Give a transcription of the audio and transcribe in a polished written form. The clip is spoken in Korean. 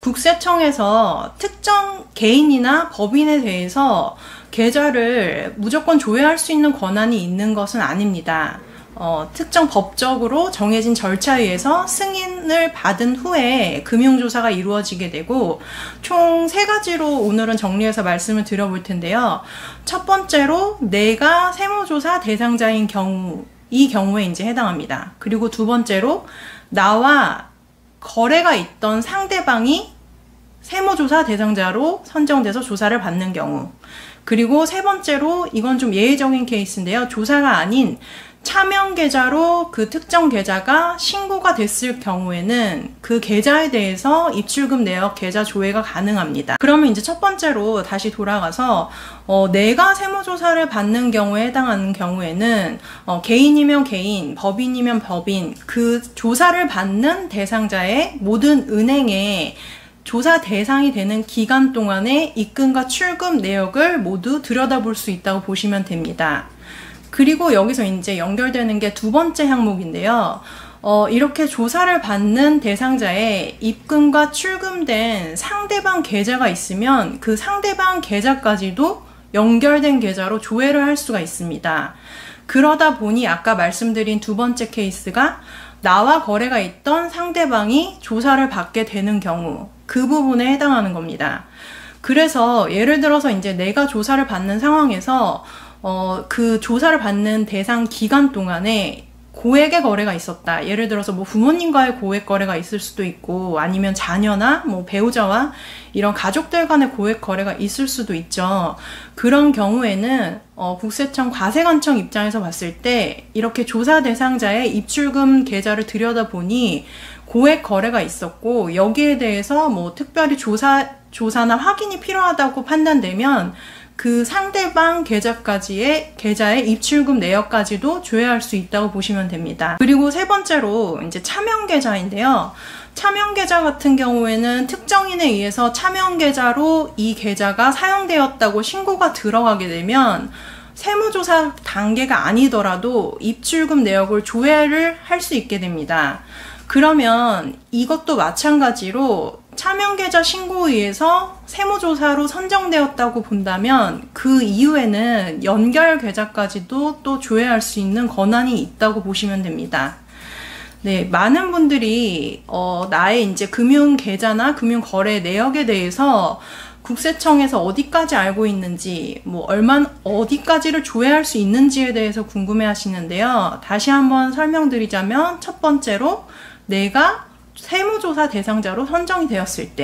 국세청에서 특정 개인이나 법인에 대해서 계좌를 무조건 조회할 수 있는 권한이 있는 것은 아닙니다. 특정 법적으로 정해진 절차에 의해서 승인을 받은 후에 금융조사가 이루어지게 되고, 총 3가지로 오늘은 정리해서 말씀을 드려볼 텐데요. 첫 번째로 내가 세무조사 대상자인 경우, 이 경우에 이제 해당합니다. 그리고 두 번째로 나와 거래가 있던 상대방이 세무조사 대상자로 선정돼서 조사를 받는 경우, 그리고 세 번째로 이건 좀 예외적인 케이스인데요. 조사가 아닌 차명 계좌로 그 특정 계좌가 신고가 됐을 경우에는 그 계좌에 대해서 입출금 내역 계좌 조회가 가능합니다. 그러면 이제 첫 번째로 다시 돌아가서 내가 세무조사를 받는 경우에 해당하는 경우에는 개인이면 개인, 법인이면 법인, 그 조사를 받는 대상자의 모든 은행에 조사 대상이 되는 기간 동안의 입금과 출금 내역을 모두 들여다볼 수 있다고 보시면 됩니다. 그리고 여기서 이제 연결되는 게 두 번째 항목인데요. 이렇게 조사를 받는 대상자의 입금과 출금된 상대방 계좌가 있으면 그 상대방 계좌까지도 연결된 계좌로 조회를 할 수가 있습니다. 그러다 보니 아까 말씀드린 두 번째 케이스가 나와 거래가 있던 상대방이 조사를 받게 되는 경우, 그 부분에 해당하는 겁니다. 그래서 예를 들어서 이제 내가 조사를 받는 상황에서 그 조사를 받는 대상 기간 동안에 고액의 거래가 있었다. 예를 들어서 뭐 부모님과의 고액 거래가 있을 수도 있고, 아니면 자녀나 뭐 배우자와 이런 가족들 간의 고액 거래가 있을 수도 있죠. 그런 경우에는 국세청 과세관청 입장에서 봤을 때 이렇게 조사 대상자의 입출금 계좌를 들여다보니 고액 거래가 있었고, 여기에 대해서 뭐 특별히 조사나 확인이 필요하다고 판단되면 그 상대방 계좌의 입출금 내역까지도 조회할 수 있다고 보시면 됩니다. 그리고 세 번째로 이제 차명 계좌인데요. 차명 계좌 같은 경우에는 특정인에 의해서 차명 계좌로 이 계좌가 사용되었다고 신고가 들어가게 되면 세무조사 단계가 아니더라도 입출금 내역을 조회를 할 수 있게 됩니다. 그러면 이것도 마찬가지로 차명계좌 신고에 의해서 세무조사로 선정되었다고 본다면 그 이후에는 연결 계좌까지도 또 조회할 수 있는 권한이 있다고 보시면 됩니다. 네, 많은 분들이 나의 이제 금융계좌나 금융거래 내역에 대해서 국세청에서 어디까지 알고 있는지, 뭐 어디까지를 조회할 수 있는지에 대해서 궁금해 하시는데요. 다시 한번 설명드리자면, 첫 번째로 내가 세무조사 대상자로 선정이 되었을 때,